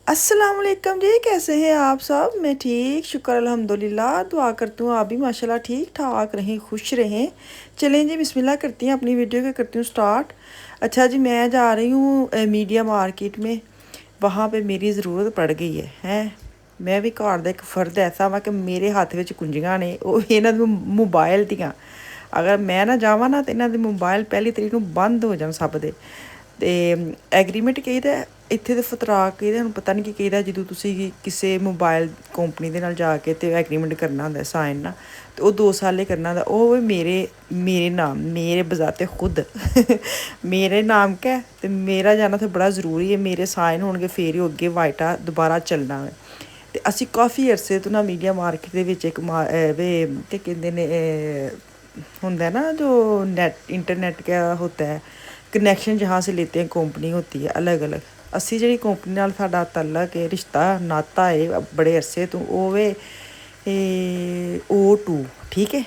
अस्सलाम वालेकुम जी, कैसे हैं आप सब? मैं ठीक, शुक्र अल्हम्दुलिल्लाह। दुआ करती हूँ आप भी माशाल्लाह ठीक ठाक रहें, खुश रहें। चलें जी, बिस्मिल्लाह करती हैं, अपनी वीडियो को करती हूँ स्टार्ट। अच्छा जी, मैं जा रही हूँ मीडिया मार्केट में। वहाँ पे मेरी ज़रूरत पड़ गई है हैं। मैं भी घर ਦਾ ਇੱਕ ਫਰਦ ਐਸਾ ਵਾ ਕਿ ਮੇਰੇ ਹੱਥ ਵਿੱਚ ਕੁੰਜੀਆਂ ਨੇ, ਉਹ ਇਹਨਾਂ ਦੇ ਮੋਬਾਈਲ ਦੀਆਂ। ਅਗਰ ਮੈਂ ਨਾ ਜਾਵਾਂ ਨਾ, ਤਾਂ ਇਹਨਾਂ ਦੇ ਮੋਬਾਈਲ ਪਹਿਲੀ ਤਰੀਕ ਨੂੰ ਬੰਦ ਹੋ ਜਾਣ ਸਭ ਦੇ। ਅਤੇ ਐਗਰੀਮੈਂਟ ਕਹੀਦਾ ਇੱਥੇ ਤਾਂ ਫਤਰਾ ਕਹੀਦਾ, ਹੁਣ ਪਤਾ ਨਹੀਂ ਕੀ ਕਹੀਦਾ ਜਦੋਂ ਤੁਸੀਂ ਕਿਸੇ ਮੋਬਾਈਲ ਕੰਪਨੀ ਦੇ ਨਾਲ ਜਾ ਕੇ ਅਤੇ ਐਗਰੀਮੈਂਟ ਕਰਨਾ ਹੁੰਦਾ ਸਾਈਨ ਨਾ, ਅਤੇ ਉਹ 2 ਸਾਲ ਲਈ ਕਰਨਾ ਹੁੰਦਾ। ਉਹ ਵੀ ਮੇਰੇ ਨਾਮ, ਮੇਰੇ ਬਜ਼ਾਤੇ ਖੁਦ ਮੇਰੇ ਨਾਮ ਕਾ ਅਤੇ ਮੇਰਾ ਜਾਣਾ ਤਾਂ ਬੜਾ ਜ਼ਰੂਰੀ ਹੈ। ਮੇਰੇ ਸਾਈਨ ਹੋਣਗੇ ਫਿਰ ਹੀ ਅੱਗੇ ਵਾਈਟਾ ਦੁਬਾਰਾ ਚੱਲਣਾ ਹੈ। ਅਤੇ ਅਸੀਂ ਕਾਫੀ ਅਰਸੇ ਤੋਂ ਨਾ ਮੀਡੀਆ ਮਾਰਕੀਟ ਦੇ ਵਿੱਚ ਇੱਕ ਕੀ ਕਹਿੰਦੇ ਨੇ, ਹੁੰਦਾ ना जो नेट इंटरनेट क्या होता है, कनेक्शन जहाँ से लेते हैं कंपनी होती है अलग अलग। ਅਸੀਂ ਜਿਹੜੀ ਕੰਪਨੀ ਨਾਲ ਸਾਡਾ ਤਲਕ ਹੈ, ਰਿਸ਼ਤਾ ਨਾਤਾ ਹੈ ਬੜੇ ਅਰਸੇ ਤੋਂ, ਉਹ ਵੇ O2, ਠੀਕ ਹੈ।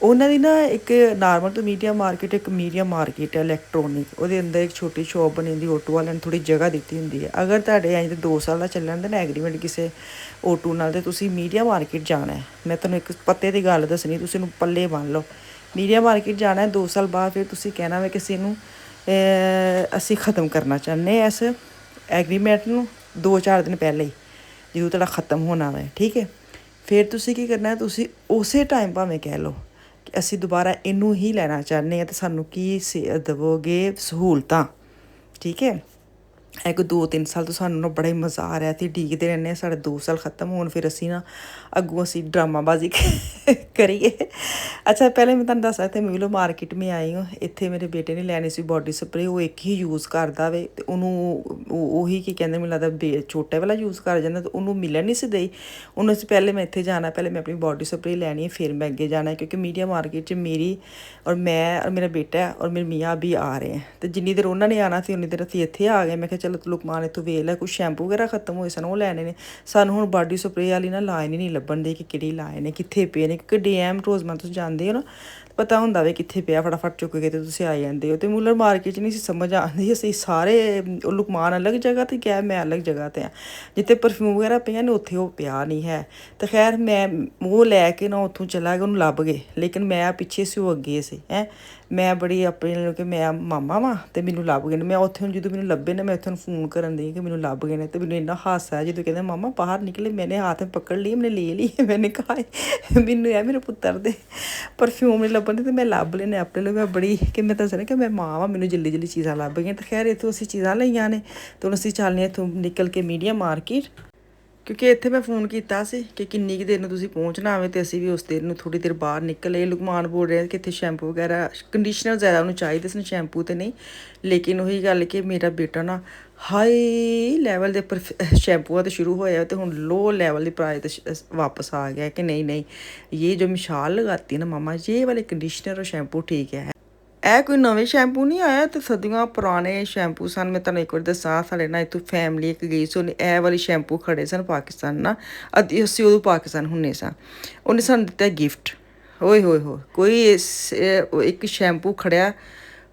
ਉਹਨਾਂ ਦੀ ਨਾ ਇੱਕ ਨਾਰਮਲ ਤੋਂ ਮੀਡੀਆ ਮਾਰਕੀਟ, ਇੱਕ ਮੀਡੀਆ ਮਾਰਕੀਟ ਹੈ ਇਲੈਕਟ੍ਰੋਨਿਕ, ਉਹਦੇ ਅੰਦਰ ਇੱਕ ਛੋਟੀ ਸ਼ੋਪ ਬਣੀ ਹੁੰਦੀ। O2 ਵਾਲਿਆਂ ਨੇ ਥੋੜ੍ਹੀ ਜਗ੍ਹਾ ਦਿੱਤੀ ਹੁੰਦੀ ਹੈ। ਅਗਰ ਤੁਹਾਡੇ ਇੰਝ 2 ਸਾਲ ਦਾ ਚੱਲਣ ਦੇ ਨਾ ਐਗਰੀਮੈਂਟ ਕਿਸੇ O2 ਨਾਲ, ਤਾਂ ਤੁਸੀਂ ਮੀਡੀਆ ਮਾਰਕੀਟ ਜਾਣਾ ਹੈ। ਮੈਂ ਤੁਹਾਨੂੰ ਇੱਕ ਪਤੇ ਦੀ ਗੱਲ ਦੱਸਣੀ, ਤੁਸੀਂ ਇਹਨੂੰ ਪੱਲੇ ਬੰਨ੍ਹ ਲਓ। ਮੀਡੀਆ ਮਾਰਕੀਟ ਜਾਣਾ 2 ਸਾਲ ਬਾਅਦ, ਫਿਰ ਤੁਸੀਂ ਕਹਿਣਾ ਵਾ ਕਿਸੇ ਨੂੰ ਅਸੀਂ ख़त्म ਕਰਨਾ ਚਾਹੁੰਦੇ ਹਾਂ ਇਸ ਐਗਰੀਮੈਂਟ ਨੂੰ 2-4 ਦਿਨ ਪਹਿਲਾਂ ਹੀ, ਜਦੋਂ ਤੁਹਾਡਾ ख़त्म ਹੋਣਾ ਵਾ, ਠੀਕ ਹੈ। ਫਿਰ ਤੁਸੀਂ ਕੀ ਕਰਨਾ, ਤੁਸੀਂ ਉਸੇ ਟਾਈਮ ਭਾਵੇਂ ਕਹਿ ਲਓ ਕਿ ਅਸੀਂ ਦੁਬਾਰਾ ਇਹਨੂੰ ਹੀ ਲੈਣਾ ਚਾਹੁੰਦੇ ਹਾਂ, ਅਤੇ ਸਾਨੂੰ ਕੀ ਦੇਵੋਗੇ ਸਹੂਲਤਾਂ, ਠੀਕ ਹੈ। ਇੱਕ 2-3 ਸਾਲ ਤੋਂ ਸਾਨੂੰ ਨਾ ਬੜਾ ਹੀ ਮਜ਼ਾ ਆ ਰਿਹਾ, ਅਤੇ ਉਡੀਕਦੇ ਰਹਿੰਦੇ ਹਾਂ ਸਾਡੇ 2 ਸਾਲ ਖ਼ਤਮ ਹੋਣ, ਫਿਰ ਅਸੀਂ ਨਾ ਅੱਗੋਂ ਅਸੀਂ ਡਰਾਮਾਬਾਜ਼ੀ ਕਰੀਏ। ਅੱਛਾ, ਪਹਿਲੇ ਮੈਂ ਤੁਹਾਨੂੰ ਦੱਸਾਂ, ਇੱਥੇ ਮਿਲੋ ਮਾਰਕੀਟ ਮੈਂ ਆਈ ਹਾਂ। ਇੱਥੇ ਮੇਰੇ ਬੇਟੇ ਨੇ ਲੈਣੀ ਸੀ ਬੋਡੀ ਸਪਰੇ, ਉਹ ਇੱਕ ਹੀ ਯੂਜ਼ ਕਰਦਾ ਵੇ, ਅਤੇ ਉਹਨੂੰ ਉਹੀ ਕੀ ਕਹਿੰਦੇ, ਮੈਨੂੰ ਲੱਗਦਾ ਛੋਟੇ ਵਾਲਾ ਯੂਜ਼ ਕਰ ਜਾਂਦਾ, ਅਤੇ ਉਹਨੂੰ ਮਿਲਣ ਨਹੀਂ ਸੀ ਦਈ। ਉਹਨੂੰ ਅਸੀਂ ਪਹਿਲੇ ਮੈਂ ਇੱਥੇ ਜਾਣਾ, ਪਹਿਲੇ ਮੈਂ ਆਪਣੀ ਬੋਡੀ ਸਪਰੇ ਲੈਣੀ ਹੈ, ਫਿਰ ਮੈਂ ਅੱਗੇ ਜਾਣਾ, ਕਿਉਂਕਿ ਮੀਡੀਆ ਮਾਰਕੀਟ 'ਚ ਮੇਰੀ ਔਰ ਮੈਂ ਔਰ ਮੇਰਾ ਬੇਟਾ ਔਰ ਮੇਰੇ ਮੀਆਂ ਵੀ ਆ ਰਹੇ ਹੈ। ਅਤੇ ਜਿੰਨੀ ਦੇਰ ਉਹਨਾਂ ਨੇ ਆਉਣਾ ਸੀ ਉਨੀ ਦੇਰ ਅਸੀਂ ਇੱਥੇ ਆ ਗਏ। ਮੈਂ ਕਿਹਾ ਚਲੋ ਲੁਕਮਾਨ ਇੱਥੋਂ ਵੇਖ ਲੈ, ਕੁਛ ਸ਼ੈਂਪੂ ਵਗੈਰਾ ਖ਼ਤਮ ਹੋਏ ਸਨ, ਉਹ ਲੈਣੇ ਨੇ। ਸਾਨੂੰ ਹੁਣ ਬਾਡੀ ਸਪਰੇ ਵਾਲੀ ਨਾ ਲਾਈਨ ਹੀ ਨਹੀਂ ਲੱਭਣ ਦੀ ਕਿ ਕਿਹੜੀ ਲਾਈਨ ਨੇ, ਕਿੱਥੇ ਪਏ ਨੇ, ਕਿਉਂਕਿ DM ਰੋਜ਼ਮਨ ਤੁਸੀਂ ਜਾਂਦੇ ਹੋ ਨਾ, ਪਤਾ ਹੁੰਦਾ ਵੇ ਕਿੱਥੇ ਪਿਆ, ਫਟਾਫਟ ਚੁੱਕ ਕੇ ਤੇ ਤੁਸੀਂ ਆ ਜਾਂਦੇ ਹੋ। ਅਤੇ ਮੁੱਲਰ ਮਾਰਕੀਟ 'ਚ ਨਹੀਂ ਸੀ ਸਮਝ ਆਉਂਦੀ, ਅਸੀਂ ਸਾਰੇ ਲੁਕਮਾਨ ਅਲੱਗ ਜਗ੍ਹਾ 'ਤੇ ਗਿਆ, ਮੈਂ ਅਲੱਗ ਜਗ੍ਹਾ 'ਤੇ ਆ। ਜਿੱਥੇ ਪਰਫਿਊਮ ਵਗੈਰਾ ਪਈਆਂ ਨੇ ਉੱਥੇ ਉਹ ਪਿਆ ਨਹੀਂ ਹੈ। ਅਤੇ ਖੈਰ ਮੈਂ ਉਹ ਲੈ ਕੇ ਨਾ ਉੱਥੋਂ ਚਲਾ ਗਿਆ, ਉਹਨੂੰ ਲੱਭ ਗਏ, ਲੇਕਿਨ ਮੈਂ ਪਿੱਛੇ ਸੀ, ਉਹ ਅੱਗੇ ਸੀ ਹੈਂ। ਮੈਂ ਬੜੀ ਆਪਣੇ ਨੂੰ ਕਿ ਮੈਂ ਮਾਮਾ ਵਾਂ ਅਤੇ ਮੈਨੂੰ ਲੱਭ ਗਏ ਨੇ। ਮੈਂ ਉੱਥੇ ਹੁਣ ਜਦੋਂ ਮੈਨੂੰ ਲੱਭੇ ਨਾ, ਮੈਂ ਉੱਥੇ ਨੂੰ ਫੋਨ ਕਰਨ ਦੀ ਕਿ ਮੈਨੂੰ ਲੱਭ ਗਏ ਨੇ, ਅਤੇ ਮੈਨੂੰ ਇੰਨਾ ਹਾਸਾ ਜਦੋਂ ਕਹਿੰਦੇ ਮਾਮਾ ਬਾਹਰ ਨਿਕਲੇ, ਮੈਨੇ ਹੱਥ में पकड़ ਲਈ, मैंने ले ली। मैंने कहा ਮੈਨੂੰ ਇਹ ਮੇਰੇ ਪੁੱਤਰ ਦੇ ਪਰਫਿਊਮ ਨਹੀਂ ਲੱਭਣ ਦੇ, ਅਤੇ ਮੈਂ ਲੱਭ ਲੈਣੇ ਆਪਣੇ ਲਈ। ਮੈਂ ਬੜੀ ਕਿ ਮੈਂ ਦੱਸ ਰਿਹਾ ਕਿ ਮੈਂ ਮਾਂ ਵਾਂ, ਮੈਨੂੰ ਜਲਦੀ ਜਲਦੀ ਚੀਜ਼ਾਂ ਲੱਭ ਗਈਆਂ। ਅਤੇ ਖੈਰ ਇੱਥੋਂ ਅਸੀਂ ਚੀਜ਼ਾਂ ਲਈਆਂ ਨੇ, ਅਤੇ ਹੁਣ ਅਸੀਂ ਚੱਲਦੇ ਹਾਂ ਇੱਥੋਂ ਨਿਕਲ ਕੇ ਮੀਡੀਆ ਮਾਰਕੀਟ, ਕਿਉਂਕਿ ਇੱਥੇ ਮੈਂ फ़ोन ਕੀਤਾ ਸੀ ਕਿ ਕਿੰਨੀ ਕੁ ਦੇਰ ਨੂੰ ਤੁਸੀਂ ਪਹੁੰਚਣਾ ਹੋਵੇ, ਅਤੇ ਅਸੀਂ ਵੀ ਉਸ ਦੇਰ ਨੂੰ ਥੋੜ੍ਹੀ ਦੇਰ ਬਾਹਰ ਨਿਕਲੇ। ਲੁਕਮਾਨ ਬੋਲ ਰਿਹਾ ਕਿ ਇੱਥੇ ਸ਼ੈਂਪੂ ਵਗੈਰਾ, ਕੰਡੀਸ਼ਨਰ ਜ਼ਿਆਦਾ ਉਹਨੂੰ ਚਾਹੀਦੇ ਸਨ, ਸ਼ੈਂਪੂ ਤਾਂ ਨਹੀਂ। ਲੇਕਿਨ ਉਹੀ ਗੱਲ ਕਿ ਮੇਰਾ ਬੇਟਾ ਨਾ ਹਾਈ ਲੈਵਲ ਦੇ ਸ਼ੈਂਪੂਆਂ ਤੋਂ ਸ਼ੁਰੂ ਹੋਇਆ, ਅਤੇ ਹੁਣ ਲੋ ਲੈਵਲ ਦੀ ਪ੍ਰਾਈਸ 'ਤੇ ਵਾਪਸ ਆ ਗਿਆ ਕਿ ਨਹੀਂ ਇਹ ਜੋ ਮਿਸਾਲ ਲਗਾਤੀ ਨਾ ਮਾਮਾ, ये वाले कंडीशनर और शैम्पू ठीक है। ਇਹ ਕੋਈ ਨਵੇਂ ਸ਼ੈਂਪੂ ਨਹੀਂ ਆਇਆ, ਤੇ ਸਦੀਆਂ ਪੁਰਾਣੇ ਸ਼ੈਂਪੂ ਸਨ। ਮੈਂ ਤੁਹਾਨੂੰ ਇੱਕ ਵਾਰ ਦੱਸਾਂ, ਸਾਡੇ ਨਾਲ ਇੱਥੋਂ ਫੈਮਿਲੀ ਇੱਕ ਗਈ ਸੀ, ਉਹਨੇ ਇਹ ਵਾਲੀ ਸ਼ੈਂਪੂ ਖੜੇ ਸਨ ਪਾਕਿਸਤਾਨ ਨਾ, ਅਸੀਂ ਉਦੋਂ ਪਾਕਿਸਤਾਨ ਹੁੰਦੇ ਸਾਂ। ਉਹਨੇ ਸਾਨੂੰ ਦਿੱਤਾ ਗਿਫਟ। ਹੋਏ ਕੋਈ ਇੱਕ ਸ਼ੈਂਪੂ ਖੜਿਆ,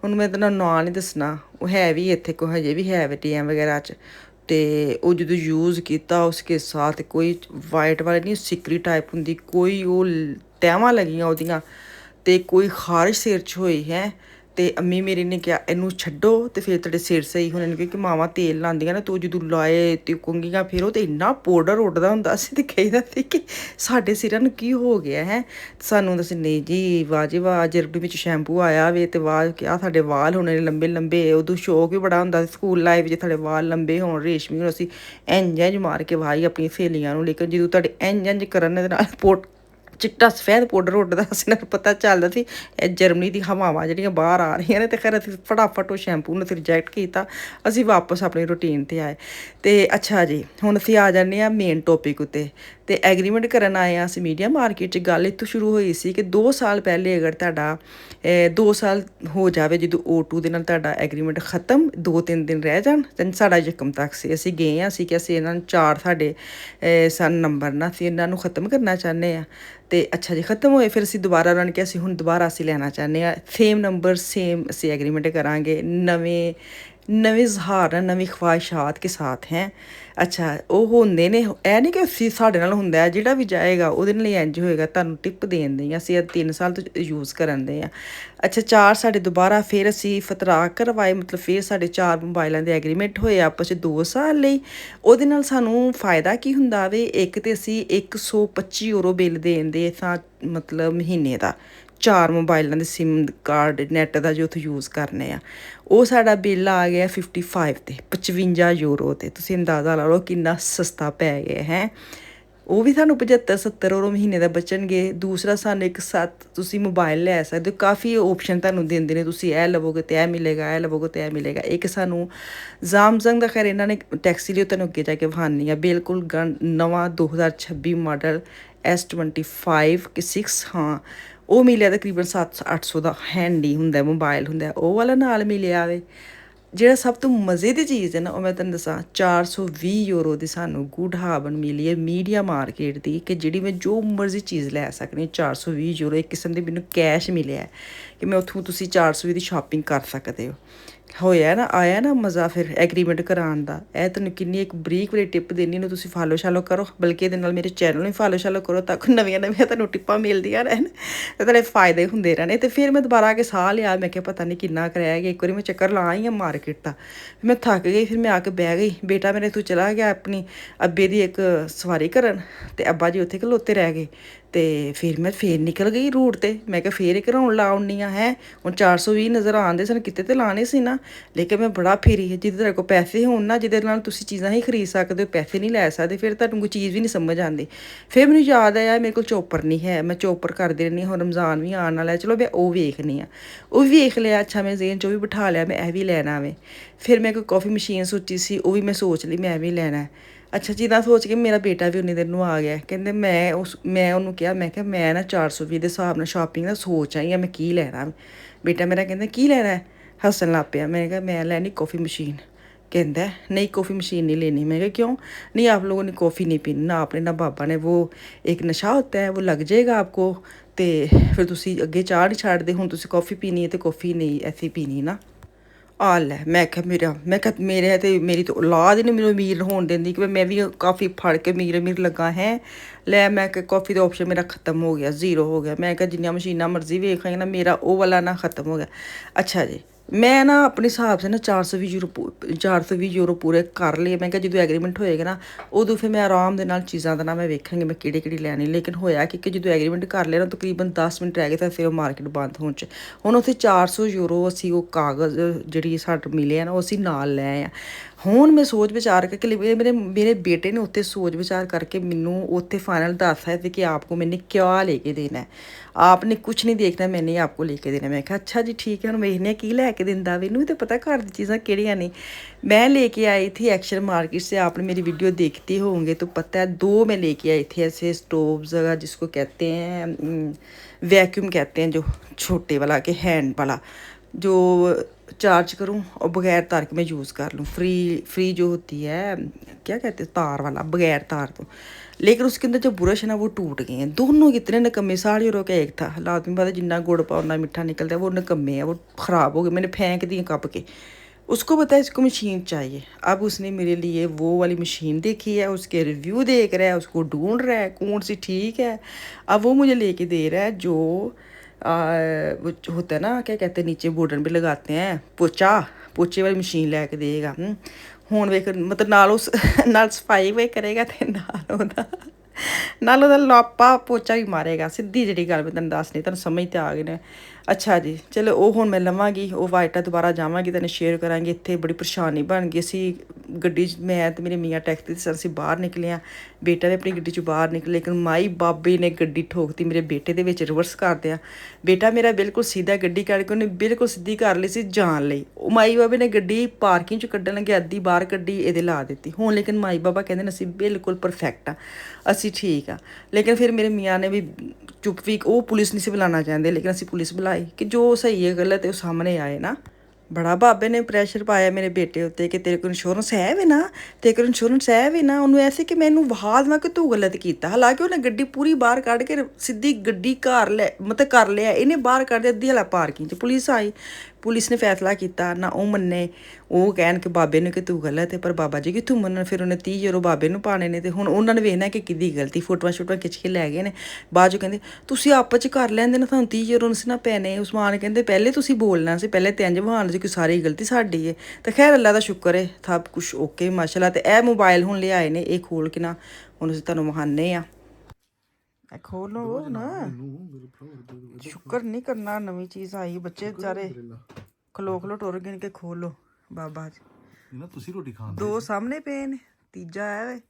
ਹੁਣ ਮੈਂ ਤੁਹਾਨੂੰ ਨਾਂ ਨਹੀਂ ਦੱਸਣਾ, ਉਹ ਹੈ ਵੀ ਇੱਥੇ ਕੋ ਹਜੇ ਵੀ ਹੈ TM ਵਗੈਰਾ 'ਚ। ਅਤੇ ਉਹ ਜਦੋਂ ਯੂਜ਼ ਕੀਤਾ ਉਸਕੇ ਸਾਥ ਕੋਈ ਵਾਈਟ ਵਾਲੀ ਨਹੀਂ, ਸਿਕਰੀ ਟਾਈਪ ਹੁੰਦੀ, ਕੋਈ ਉਹ ਤਹਿਵਾਂ ਲੱਗੀਆਂ ਉਹਦੀਆਂ, ਅਤੇ ਕੋਈ ਖਾਰਿਸ਼ ਸਿਰ 'ਚ ਹੋਈ ਹੈ। ਅਤੇ ਅੰਮੀ ਮੇਰੀ ਨੇ ਕਿਹਾ ਇਹਨੂੰ ਛੱਡੋ ਅਤੇ ਫਿਰ ਤੁਹਾਡੇ ਸਿਰ ਸਹੀ ਹੋਣੇ ਨੇ, ਕਿਉਂਕਿ ਮਾਵਾਂ ਤੇਲ ਲਾਉਂਦੀਆਂ ਨਾ, ਤੂੰ ਜਦੋਂ ਲਾਏ ਅਤੇ ਕੰਘੀਆਂ ਫਿਰ ਉਹ ਤਾਂ ਇੰਨਾ ਪਾਊਡਰ ਉੱਡਦਾ ਹੁੰਦਾ ਸੀ, ਅਤੇ ਕਹੀਦਾ ਸੀ ਕਿ ਸਾਡੇ ਸਿਰਾਂ ਨੂੰ ਕੀ ਹੋ ਗਿਆ ਹੈ। ਸਾਨੂੰ ਦੱਸੇ ਨਹੀਂ ਜੀ, ਵਾਹ ਜੀ ਵਾਹ, ਜਰਬੀ ਵਿੱਚ ਸ਼ੈਂਪੂ ਆਇਆ ਵੇ, ਅਤੇ ਵਾਹ ਕਿਹਾ ਸਾਡੇ ਵਾਲ ਹੋਣੇ ਨੇ ਲੰਬੇ ਲੰਬੇ। ਉਦੋਂ ਸ਼ੌਕ ਵੀ ਬੜਾ ਹੁੰਦਾ ਸੀ ਸਕੂਲ ਲਾਈਫ 'ਚ, ਤੁਹਾਡੇ ਵਾਲ ਲੰਬੇ ਹੋਣ, ਰੇਸ਼ਮੀ ਹੋਣ। ਅਸੀਂ ਇੰਝ ਮਾਰ ਕੇ ਵਾਹੀ ਆਪਣੀਆਂ ਸਹੇਲੀਆਂ ਨੂੰ, ਲੇਕਿਨ ਜਦੋਂ ਤੁਹਾਡੇ ਇੰਝ ਕਰਨ ਦੇ ਨਾਲ ਚਿੱਟਾ ਸਫੈਦ ਪਾਊਡਰ ਉੱਡਦਾ ਸੀ ਨਾ, ਪਤਾ ਚੱਲਦਾ ਸੀ ਇਹ ਜਰਮਨੀ ਦੀ ਹਵਾਵਾਂ ਜਿਹੜੀਆਂ ਬਾਹਰ ਆ ਰਹੀਆਂ ਨੇ। ਅਤੇ ਖੈਰ ਅਸੀਂ ਫਟਾਫਟ ਉਹ ਸ਼ੈਂਪੂ ਨੂੰ ਅਸੀਂ ਰਿਜੈਕਟ ਕੀਤਾ, ਅਸੀਂ ਵਾਪਸ ਆਪਣੀ ਰੂਟੀਨ 'ਤੇ ਆਏ। ਅਤੇ ਅੱਛਾ ਜੀ, ਹੁਣ ਅਸੀਂ ਆ ਜਾਂਦੇ ਹਾਂ ਮੇਨ ਟੋਪਿਕ ਉੱਤੇ। ਅਤੇ ਐਗਰੀਮੈਂਟ ਕਰਨ ਆਏ ਹਾਂ ਅਸੀਂ ਮੀਡੀਆ ਮਾਰਕੀਟ 'ਚ। ਗੱਲ ਇੱਥੋਂ ਸ਼ੁਰੂ ਹੋਈ ਸੀ ਕਿ 2 ਸਾਲ ਪਹਿਲੇ ਅਗਰ ਤੁਹਾਡਾ 2 ਸਾਲ ਹੋ ਜਾਵੇ, ਜਦੋਂ O2 ਦੇ ਨਾਲ ਤੁਹਾਡਾ ਐਗਰੀਮੈਂਟ ਖ਼ਤਮ, 2-3 ਦਿਨ ਰਹਿ ਜਾਣ, ਤਾਂ ਸਾਡਾ ਯਕਮ ਤੱਕ ਸੀ। ਅਸੀਂ ਗਏ ਹਾਂ, ਅਸੀਂ ਕਿ ਅਸੀਂ ਇਹਨਾਂ ਨੂੰ 4 ਸਾਡੇ ਸਨ ਨੰਬਰ ਨਾ, ਅਸੀਂ ਇਹਨਾਂ ਨੂੰ ਖ਼ਤਮ ਕਰਨਾ ਚਾਹੁੰਦੇ ਹਾਂ। ਅਤੇ ਅੱਛਾ ਜੀ, ਖ਼ਤਮ ਹੋਏ, ਫਿਰ ਅਸੀਂ ਦੁਬਾਰਾ ਉਹਨਾਂ ਨੇ ਕਿਹਾ ਅਸੀਂ ਹੁਣ ਦੁਬਾਰਾ ਅਸੀਂ ਲੈਣਾ ਚਾਹੁੰਦੇ ਹਾਂ, ਸੇਮ ਨੰਬਰ, ਸੇਮ ਅਸੀਂ ਐਗਰੀਮੈਂਟ ਕਰਾਂਗੇ। ਨਵੇਂ ਨਵੇਂ ਇਜ਼ਹਾਰ ਨਾਲ ਨਵੀਂ ਖਵਾਹਿਸ਼ਾਤ ਕੇ ਸਾਥ ਹੈ। ਅੱਛਾ ਉਹ ਹੁੰਦੇ ਨੇ, ਇਹ ਨਹੀਂ ਕਿ ਅਸੀਂ ਸਾਡੇ ਨਾਲ ਹੁੰਦਾ ਹੈ, ਜਿਹੜਾ ਵੀ ਜਾਏਗਾ ਉਹਦੇ ਨਾਲ ਹੀ ਇੰਜ ਹੋਏਗਾ। ਤੁਹਾਨੂੰ ਟਿਪ ਦੇਣ ਦੇ ਅਸੀਂ 3 ਸਾਲ ਤੋਂ ਯੂਜ਼ ਕਰਨ ਦੇ ਆ। ਅੱਛਾ 4 ਸਾਡੇ ਦੁਬਾਰਾ ਫਿਰ ਅਸੀਂ ਫਤਰਾਕ ਕਰਵਾਏ, ਮਤਲਬ ਫਿਰ ਸਾਡੇ 4 ਮੋਬਾਈਲਾਂ ਦੇ ਐਗਰੀਮੈਂਟ ਹੋਏ ਆਪਸ 'ਚ 2 ਸਾਲ ਲਈ। ਉਹਦੇ ਨਾਲ ਸਾਨੂੰ ਫਾਇਦਾ ਕੀ ਹੁੰਦਾ ਵੇ, ਇੱਕ ਤੇ ਅਸੀਂ 125 ਯੂਰੋ ਬਿੱਲ ਦੇਣ ਦੇ ਸਾਂ, ਮਤਲਬ ਮਹੀਨੇ ਦਾ 4 ਮੋਬਾਈਲਾਂ ਦੇ ਸਿਮ ਕਾਰਡ ਨੈੱਟ ਦਾ ਜੋ ਉੱਥੇ ਯੂਜ਼ ਕਰਨੇ ਆ। ਉਹ ਸਾਡਾ ਬਿੱਲ ਆ ਗਿਆ 55 ਤੇ 55 ਯੂਰੋ ਤੇ। ਤੁਸੀਂ ਅੰਦਾਜ਼ਾ ਲਾ ਲਓ ਕਿੰਨਾ ਸਸਤਾ ਪੈ ਗਿਆ ਹੈ। ਉਹ ਵੀ ਸਾਨੂੰ 75-70 ਯੂਰੋ ਮਹੀਨੇ ਦਾ ਬਚਣਗੇ। ਦੂਸਰਾ ਸਾਨੂੰ ਇੱਕ ਤੁਸੀਂ ਮੋਬਾਈਲ ਲੈ ਸਕਦੇ ਹੋ, ਕਾਫੀ ਓਪਸ਼ਨ ਤੁਹਾਨੂੰ ਦਿੰਦੇ ਨੇ, ਤੁਸੀਂ ਇਹ ਲਵੋਗੇ ਤੇ ਇਹ ਮਿਲੇਗਾ, ਇਹ ਲਵੋਗੇ ਤੇ ਇਹ ਮਿਲੇਗਾ। ਇੱਕ ਸਾਨੂੰ ਜ਼ੈਮਸੰਗ ਦਾ, ਖੈਰ ਇਹਨਾਂ ਨੇ ਟੈਕਸੀ ਲਈ ਤੁਹਾਨੂੰ ਅੱਗੇ ਜਾ ਕੇ ਵਿਖਾਉਣੀ ਆ, ਬਿਲਕੁਲ ਨਵਾਂ 2026 ਮਾਡਲ S25 ਕਿ 6 ਹਾਂ ਉਹ ਮਿਲਿਆ ਤਕਰੀਬਨ 700-800 ਦਾ ਹੈਂਡੀ ਹੁੰਦਾ ਮੋਬਾਈਲ ਹੁੰਦਾ, ਉਹ ਵਾਲਾ ਨਾਲ ਮਿਲਿਆ ਵੇ। ਜਿਹੜਾ ਸਭ ਤੋਂ ਮਜ਼ੇ ਦੀ ਚੀਜ਼ ਹੈ ਨਾ, ਉਹ ਮੈਂ ਤੁਹਾਨੂੰ ਦੱਸਾਂ, 420 ਯੂਰੋ ਦੀ ਸਾਨੂੰ ਗੁੱਡ ਹਾਵਨ ਮਿਲੀ ਹੈ ਮੀਡੀਆ ਮਾਰਕੀਟ ਦੀ, ਕਿ ਜਿਹੜੀ ਮੈਂ ਜੋ ਮਰਜ਼ੀ ਚੀਜ਼ ਲੈ ਸਕਦੀ। 420 ਯੂਰੋ ਇੱਕ ਕਿਸਮ ਦੇ ਮੈਨੂੰ ਕੈਸ਼ ਮਿਲਿਆ ਕਿ ਮੈਂ ਉੱਥੋਂ ਤੁਸੀਂ 420 ਦੀ ਸ਼ਾਪਿੰਗ ਕਰ ਸਕਦੇ ਹੋ। ਹੋਇਆ ਨਾ, ਆਇਆ ਨਾ ਮਜ਼ਾ ਫਿਰ ਐਗਰੀਮੈਂਟ ਕਰਾਉਣ ਦਾ। ਇਹ ਤੁਹਾਨੂੰ ਕਿੰਨੀ ਇੱਕ ਬਰੀਕ ਵਾਲੀ ਟਿਪ ਦੇਣੀ ਨੂੰ, ਤੁਸੀਂ ਫਾਲੋ ਸ਼ਾਲੋ ਕਰੋ, ਬਲਕਿ ਇਹਦੇ ਨਾਲ ਮੇਰੇ ਚੈਨਲ ਨੂੰ ਫਾਲੋ ਸ਼ਾਲੋ ਕਰੋ ਤਾਂ ਕਿ ਨਵੀਆਂ ਤੁਹਾਨੂੰ ਟਿੱਪਾਂ ਮਿਲਦੀਆਂ ਰਹਿਣ ਤੇ ਤੁਹਾਡੇ ਫਾਇਦੇ ਹੁੰਦੇ ਰਹਿਣੇ। ਤੇ ਫਿਰ ਮੈਂ ਦੁਬਾਰਾ ਆ ਕੇ ਸਾਹ ਲਿਆ, ਮੈਂ ਕਿਹਾ ਪਤਾ ਨਹੀਂ ਕਿੰਨਾ ਕੁ ਰਹਿ ਗਿਆ। ਇੱਕ ਵਾਰੀ ਮੈਂ ਚੱਕਰ ਲਾ ਆਈ ਹਾਂ ਮਾਰਕੀਟ ਦਾ, ਮੈਂ ਥੱਕ ਗਈ, ਫਿਰ ਮੈਂ ਆ ਕੇ ਬਹਿ ਗਈ। ਬੇਟਾ ਮੇਰੇ ਇੱਥੋਂ ਚਲਾ ਗਿਆ ਆਪਣੀ ਅੱਬੇ ਦੀ ਇੱਕ ਸਵਾਰੀ ਕਰਨ, ਤੇ ਅੱਬਾ ਜੀ ਉੱਥੇ ਖਲੋਤੇ ਰਹਿ ਗਏ। ਤੇ ਫਿਰ ਮੈਂ ਨਿਕਲ ਗਈ ਰੂਟ 'ਤੇ। ਮੈਂ ਕਿਹਾ ਫਿਰ ਇੱਕ ਰਾਊਂਡ ਲਾ ਆਉਂਦੀ ਹਾਂ ਹੈ। ਹੁਣ 420 ਨਜ਼ਰ ਆਉਂਦੇ ਸਨ, ਕਿਤੇ ਤੇ ਲਾਣੇ ਸੀ ਨਾ, ਲੇਕਿਨ ਮੈਂ ਬੜਾ ਫਿਰੀ। ਜਿਹਦੇ ਤੁਹਾਡੇ ਕੋਲ ਪੈਸੇ ਹੋਣ ਨਾ, ਜਿਹਦੇ ਨਾਲ ਤੁਸੀਂ ਚੀਜ਼ਾਂ ਹੀ ਖਰੀਦ ਸਕਦੇ ਹੋ, ਪੈਸੇ ਨਹੀਂ ਲੈ ਸਕਦੇ, ਫਿਰ ਤੁਹਾਨੂੰ ਕੋਈ ਚੀਜ਼ ਵੀ ਨਹੀਂ ਸਮਝ ਆਉਂਦੀ। ਫਿਰ ਮੈਨੂੰ ਯਾਦ ਆਇਆ ਮੇਰੇ ਕੋਲ ਚੋਪਰ ਨਹੀਂ ਹੈ, ਮੈਂ ਚੋਪਰ ਕਰਦੀ ਰਹਿੰਦੀ। ਹੁਣ ਰਮਜ਼ਾਨ ਵੀ ਆਉਣ ਵਾਲਾ, ਚਲੋ ਮੈਂ ਉਹ ਵੇਖਣੀ ਆ, ਉਹ ਵੀ ਵੇਖ ਲਿਆ। ਅੱਛਾ ਮੈਂ ਜ਼ੇਨ 'ਚ ਉਹ ਵੀ ਬਿਠਾ ਲਿਆ, ਮੈਂ ਇਹ ਵੀ ਲੈਣਾ ਵੇ। ਫਿਰ ਮੈਂ ਕੋਈ ਕਾਫੀ ਮਸ਼ੀਨ ਸੋਚੀ ਸੀ, ਉਹ ਵੀ ਮੈਂ ਸੋਚ ਲਈ ਮੈਂ ਵੀ ਲੈਣਾ। ਅੱਛਾ ਜਿੱਦਾਂ ਸੋਚ ਕੇ ਮੇਰਾ ਬੇਟਾ ਵੀ ਉਨੀ ਦੇਰ ਨੂੰ ਆ ਗਿਆ। ਕਹਿੰਦੇ ਮੈਂ ਉਹਨੂੰ ਕਿਹਾ, ਮੈਂ ਕਿਹਾ ਮੈਂ ਨਾ 420 ਦੇ ਹਿਸਾਬ ਨਾਲ ਸ਼ਾਪਿੰਗ ਦਾ ਸੋਚ ਆਈ ਆ, ਮੈਂ ਕੀ ਲੈਣਾ। ਬੇਟਾ ਮੇਰਾ ਕਹਿੰਦਾ ਕੀ ਲੈਣਾ, ਹੱਸਣ ਲੱਗ ਪਿਆ। ਮੈਂ ਕਿਹਾ ਮੈਂ ਲੈਣੀ कॉफ़ी मशीन। कहता है नहीं कॉफ़ी मशीन नहीं लेनी। मैं कहा क्यों नहीं, आप लोगों ने कॉफ़ी नहीं पीनी ना, आपने ना बाबा ने, वो एक नशा होता है वो लग जाएगा आपको, तो फिर तुसी अगे चाह नहीं छाड़ते, हुण तुसी कॉफ़ी पीनी है तो कॉफ़ी नहीं ऐसी पीनी ना। आ लै मैं क्या मेरे तो मेरी तो औलाद ही नहीं मैनूं अमीर होण देंदी कि मैं भी काफ़ी फड़ के अमीर लगा है। लै मैं कॉफ़ी का ऑप्शन मेरा ख़त्म हो गया, जीरो हो गया। मैं जिन्नियां मशीनां मर्जी वेख आई ना, मेरा वो वाला ना ख़त्म हो गया। अच्छा जी मैं ना अपने हिसाब से ना 420 यूरो पूरे कर लिए। मैं जो एग्रीमेंट होएगा ना, उदों फिर मैं आराम दे नाल चीज़ां दा ना मैं वेखांगी मैं किहड़ी लैनी। लेकिन होया कि जो एग्रीमेंट कर लिया ना, तकरीबन 10 मिनट रह गए तो फिर मार्केट बंद होने च। हुण उत्थे 400 यूरो असी वो कागज़ जिहड़ी साडे मिले आ ना, वो असी नाल लै आए। ਹੁਣ ਮੈਂ ਸੋਚ ਵਿਚਾਰ ਕਰਕੇ ਮੇਰੇ बेटे ने उत्थे सोच विचार करके मैनू उत्थे फाइनल दस है कि आपको मैंने क्या लेके देना है, आपने कुछ नहीं देखना, मैंने आपको लेके देना। मैं कहा अच्छा जी ठीक है, हम वेखने की लैके दिंदा, मैनू तो पता घर दी चीज़ां केड़ियां नहीं। मैं लेके आई थी एक्शन मार्केट से, आपने मेरी वीडियो देखते होंगे तो पता है। 2 मैं लेके आई थी ऐसे स्टोव्स, जिसको कहते हैं वैक्यूम कहते हैं, जो छोटे वाला के हैंड वाला, जो चार्ज करूँ और बगैर तार के मैं यूज़ कर लूँ, फ्री जो होती है, क्या कहते हैं, तार वाला, बगैर तार तो। लेकिन उसके अंदर जो ब्रश है ना वो टूट गए हैं दोनों। कितने निकम्मे, 60 यूरो का एक था। लाजमी बात है जितना गुड़ पाओ उतना मीठा निकलता है, वो निकम्मे है, वो ख़राब हो गए, मैंने फेंक दिए कप के। उसको पता है इसको मशीन चाहिए। अब उसने मेरे लिए वो वाली मशीन देखी है, उसके रिव्यू देख रहा है, उसको ढूंढ रहा है कौन सी ठीक है। अब वो मुझे लेके दे रहा है जो वो होता है ना, क्या कहते हैं, नीचे बॉर्डर पे लगाते हैं पोचे वाली मशीन लैके देगा। ਹੁਣ ਵੇਖ ਮਤਲਬ ਨਾਲ ਸਫਾਈ ਵੀ ਕਰੇਗਾ ਤੇ ਨਾਲ ਉਹਦਾ ਲਾਪਾ ਪੋਚਾ ਵੀ ਮਾਰੇਗਾ। ਸਿੱਧੀ ਜਿਹੜੀ ਗੱਲ ਮੈਂ ਤੁਹਾਨੂੰ ਦੱਸਣੀ, ਤੁਹਾਨੂੰ ਸਮਝ ਤੇ ਆ ਗਈ ਨੇ। ਅੱਛਾ ਜੀ ਚਲੋ ਉਹ ਹੁਣ ਮੈਂ ਲਵਾਂਗੀ, ਉਹ ਵਾਈਟਾ ਦੁਬਾਰਾ ਜਾਵਾਂਗੀ, ਤੁਹਾਨੂੰ ਸ਼ੇਅਰ ਕਰਾਂਗੀ। ਇੱਥੇ ਬੜੀ ਪਰੇਸ਼ਾਨੀ ਬਣ ਗਈ। ਅਸੀਂ ਗੱਡੀ 'ਚ, ਮੈਂ ਤੇ ਮੇਰੇ ਮੀਆਂ ਟੈਕਸੀ 'ਤੇ ਅਸੀਂ ਬਾਹਰ ਨਿਕਲੇ ਹਾਂ, ਬੇਟਾ ਵੀ ਆਪਣੀ ਗੱਡੀ 'ਚੋਂ ਬਾਹਰ ਨਿਕਲੇ, ਲੇਕਿਨ ਮਾਈ ਬਾਬੇ ਨੇ ਗੱਡੀ ਠੋਕਤੀ ਮੇਰੇ ਬੇਟੇ ਦੇ ਵਿੱਚ ਰਿਵਰਸ ਕਰਦਿਆਂ। ਬੇਟਾ ਮੇਰਾ ਬਿਲਕੁਲ ਸਿੱਧਾ ਗੱਡੀ ਕੱਢ ਕੇ ਉਹਨੇ ਬਿਲਕੁਲ ਸਿੱਧੀ ਕਰ ਲਈ ਸੀ ਜਾਣ ਲਈ। ਉਹ ਮਾਈ ਬਾਬੇ ਨੇ ਗੱਡੀ ਪਾਰਕਿੰਗ 'ਚ ਕੱਢਣ ਲੱਗੇ, ਅੱਧੀ ਬਾਹਰ ਕੱਢੀ, ਇਹਦੇ ਲਾ ਦਿੱਤੀ। ਹੁਣ ਲੇਕਿਨ ਮਾਈ ਬਾਬਾ ਕਹਿੰਦੇ ਨੇ ਅਸੀਂ ਬਿਲਕੁਲ ਪਰਫੈਕਟ ਆ, ਅਸੀਂ ਠੀਕ ਆ। ਲੇਕਿਨ ਫਿਰ ਮੇਰੇ ਮੀਆਂ ਨੇ ਵੀ ਚੁੱਪ ਵੀ, ਉਹ ਪੁਲਿਸ ਨਹੀਂ ਸੀ ਬੁਲਾਉਣਾ ਚਾਹੁੰਦੇ, ਲੇਕਿਨ ਅਸੀਂ ਪੁਲਿਸ ਬੁਲਾਈ ਕਿ ਜੋ ਸਹੀ ਹੈ ਗਲਤ ਹੈ ਉਹ ਸਾਹਮਣੇ ਆਏ ਨਾ। ਬੜਾ ਬਾਬੇ ਨੇ ਪ੍ਰੈਸ਼ਰ ਪਾਇਆ ਮੇਰੇ ਬੇਟੇ ਉੱਤੇ ਕਿ ਤੇਰੇ ਕੋਲ ਇੰਸ਼ੋਰੈਂਸ ਹੈ ਵੀ ਨਾ, ਤੇਰੇ ਕੋਲ ਇੰਸ਼ੋਰੈਂਸ ਹੈ ਵੀ ਨਾ। ਉਹਨੂੰ ਐਸੇ ਕਿ ਮੈਨੂੰ ਵਹਾ ਦੇਵਾਂ ਕਿ ਤੂੰ ਗਲਤ ਕੀਤਾ। ਹਾਲਾਂਕਿ ਉਹਨੇ ਗੱਡੀ ਪੂਰੀ ਬਾਹਰ ਕੱਢ ਕੇ ਸਿੱਧੀ ਗੱਡੀ ਘਰ ਮਤਲਬ ਕਰ ਲਿਆ, ਇਹਨੇ ਬਾਹਰ ਕੱਢ ਦਿੱਤੀ ਅੱਧੀ ਵਾਲਾ ਪਾਰਕਿੰਗ 'ਚ। ਪੁਲਿਸ ਆਈ, ਪੁਲਿਸ ਨੇ ਫੈਸਲਾ ਕੀਤਾ ਨਾ ਉਹ ਮੰਨੇ, ਉਹ ਕਹਿਣ ਕਿ ਬਾਬੇ ਨੂੰ ਕਿ ਤੂੰ ਗਲਤ ਹੈ, ਪਰ ਬਾਬਾ ਜੀ ਕਿੱਥੋਂ ਮੰਨਣ। ਫਿਰ ਉਹਨੇ 30 ਯੂਰੋ ਬਾਬੇ ਨੂੰ ਪਾਣੇ ਨੇ, ਤੇ ਹੁਣ ਉਹਨਾਂ ਨੇ ਵੇਖਣਾ ਕਿ ਕਿਹਦੀ ਗਲਤੀ। ਫੋਟੋਆਂ ਸ਼ੋਟੋਆਂ ਖਿੱਚ ਕੇ ਲੈ ਗਏ ਨੇ। ਬਾਅਦ 'ਚ ਕਹਿੰਦੇ ਤੁਸੀਂ ਆਪਸ 'ਚ ਕਰ ਲੈਂਦੇ ਨਾ, ਤੁਹਾਨੂੰ 30 ਯੂਰੋ ਸੀ ਨਾ ਪੈਣੇ। ਉਸਮਾਨ ਕਹਿੰਦੇ ਪਹਿਲੇ ਤੁਸੀਂ ਬੋਲਣਾ ਸੀ, ਪਹਿਲੇ ਤੇ ਇੰਝ ਬਹਾਨ ਸੀ ਕਿ ਸਾਰੀ ਗਲਤੀ ਸਾਡੀ ਹੈ। ਤੇ ਖੈਰ ਅੱਲਾ ਦਾ ਸ਼ੁਕਰ ਹੈ, ਸਭ ਕੁਛ ਓਕੇ ਮਾਸ਼ਾਅੱਲਾ। ਤੇ ਇਹ ਮੋਬਾਈਲ ਹੁਣ ਲਿਆਏ ਨੇ, ਇਹ ਖੋਲ ਕੇ ਨਾ ਹੁਣ ਅਸੀਂ ਤੁਹਾਨੂੰ ਵਹਾਨੇ ਆ। ਖੋਲੋ ਨਾ, ਸ਼ੁਕਰ ਨਹੀਂ ਕਰਨਾ, ਨਵੀਂ ਚੀਜ਼ ਆਈ। ਬੱਚੇ ਵਿਚਾਰੇ ਖਲੋ ਖਲੋ ਟੁਰ ਗਏ ਕਿ ਖੋਲੋ ਬਾਬਾ ਜੀ। ਨਾ ਤੁਸੀਂ ਰੋਟੀ ਖਾਣ ਦੋ ਸਾਹਮਣੇ ਪਏ ਨੇ, ਤੀਜਾ ਆਇਆ ਵੇ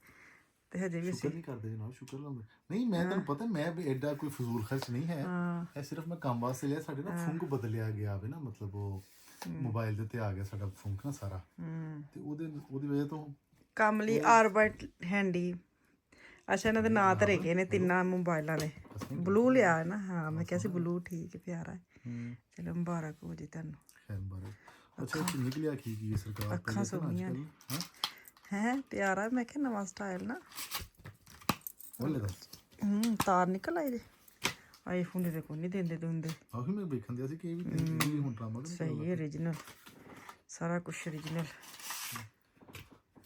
ਤੇ ਹਜੇ ਵੀ ਸ਼ੁਕਰ ਨਹੀਂ ਕਰਦੇ ਜਨਾਬ, ਸ਼ੁਕਰ ਲਾਉਂਦੇ ਨਹੀਂ। ਮੈਂ ਤੁਹਾਨੂੰ ਪਤਾ ਮੈਂ ਐਡਾ ਕੋਈ ਫਜ਼ੂਲ ਖਰਚ ਨਹੀਂ ਹੈ, ਇਹ ਸਿਰਫ ਮੈਂ ਕੰਮ ਵਾਸਤੇ ਲਿਆ। ਸਾਡੇ ਨਾ ਫੁੰਕ ਬਦਲਿਆ ਗਿਆ ਵੇ ਨਾ, ਮਤਲਬ ਉਹ ਮੋਬਾਈਲ ਦੇ ਉੱਤੇ ਆ ਗਿਆ ਸਾਡਾ ਫੁੰਕ ਨਾ ਸਾਰਾ, ਤੇ ਉਹਦੀ ਵਜ੍ਹਾ ਤੋਂ ਕੰਮ ਲਈ ਆਰਬਿਟ ਹੈਂਡੀ। ਅੱਛਾ ਇਹਨਾਂ ਦੇ ਨਾਂ ਧਰੇ ਗਏ ਨੇ ਤਿੰਨਾਂ ਮੋਬਾਈਲਾਂ ਦੇ। ਬਲੂ ਲਿਆ ਹੈ ਨਾ, ਹਾਂ ਮੈਂ ਕਿਹਾ ਸੀ ਬਲੂ ਠੀਕ ਹੈ, ਪਿਆਰਾ ਹੈ। ਚਲੋ ਮੁਬਾਰਕ ਹੋ ਜੀ ਤੁਹਾਨੂੰ। ਖੈਰ ਮੁਬਾਰਕ। ਅੱਛਾ ਕੀ ਨਿਕਲਿਆ ਕੀ ਸਰਕਾਰ ਅੱਖਾਂ ਸੋਹਣੀਆਂ ਨੇ ਹੈ, ਪਿਆਰਾ। ਮੈਂ ਕਿਹਾ ਨਵਾਂ ਸਟਾਈਲ ਨਾ, ਬੋਲੇ ਦਾ ਤਾਰ ਨਿਕਲ ਆਈ ਜੇ। ਆਈਫੋਨ ਦੇ ਕੋਈ ਨਹੀਂ ਦਿੰਦੇ ਦੁੰਦੇ। ਆਹੀ ਮੈਂ ਵੇਖਣ ਦਿਆ ਸੀ ਕਿ ਇਹ ਵੀ ਹੁਣ ਡਰਾਮਾ ਸਹੀ ਹੈ, ਓਰੀਜਨਲ ਸਾਰਾ ਕੁਛ ਓਰੀਜਨਲ।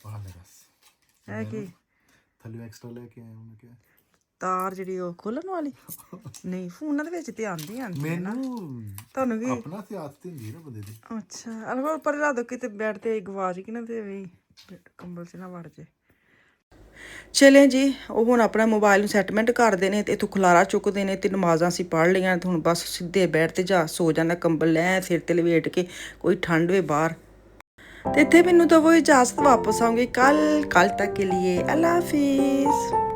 ਬਾਹਰ ਲੈ ਬਸ ਹੈ ਕੀ ਥੱਲੇ ਐਕਸਟਰਾ ਲੈ ਕੇ ਆਇਆ ਉਹਨੇ ਕਿਹਾ ਤਾਰ ਜਿਹੜੀ ਉਹ ਖੋਲਣ ਵਾਲੀ ਨਹੀਂ, ਫੋਨਾਂ ਦੇ ਵਿੱਚ ਤੇ ਆਉਂਦੀ ਮੈਨੂੰ ਤੁਹਾਨੂੰ ਵੀ ਆਪਣਾ ਤੇ ਆਦਤ ਹੁੰਦੀ ਹੈ ਨਾ ਬੰਦੇ ਦੀ। ਅੱਛਾ ਅਲਵਾ ਉੱਪਰ ਲਾ ਦੋ ਕਿਤੇ ਬੈਠ ਤੇ ਗਵਾਚ ਕੇ ਨਾ ਤੇ ਵੀ ਕੰਬਲ 'ਚ ਨਾ ਵੜ ਜੇ। ਚਲੇ ਜੀ, ਉਹ ਹੁਣ ਆਪਣਾ ਮੋਬਾਈਲ ਨੂੰ ਸੈਟਮੈਂਟ ਕਰਦੇ ਨੇ ਤੇ ਇੱਥੋਂ ਖਲਾਰਾ ਚੁੱਕਦੇ ਨੇ। ਤੇ ਨਮਾਜ਼ਾਂ ਅਸੀਂ ਪੜ੍ਹ ਲਈਆਂ ਤੇ ਹੁਣ ਬਸ ਸਿੱਧੇ ਬੈਠ ਤੇ ਜਾ ਸੋ ਜਾਣਾ, ਕੰਬਲ ਲੈ ਸਿਰ ਤੇ ਲਵੇਟ ਕੇ, ਕੋਈ ਠੰਡ ਵੇ ਬਾਹਰ। ਤੇ ਇੱਥੇ ਮੈਨੂੰ ਤਾਂ ਉਹ ਇਜਾਜ਼ਤ, ਵਾਪਸ ਆਉਂਗੀ ਕੱਲ ਤੱਕ ਕੇ ਲਈ। ਅੱਲਾ ਹਾਫਿਜ਼।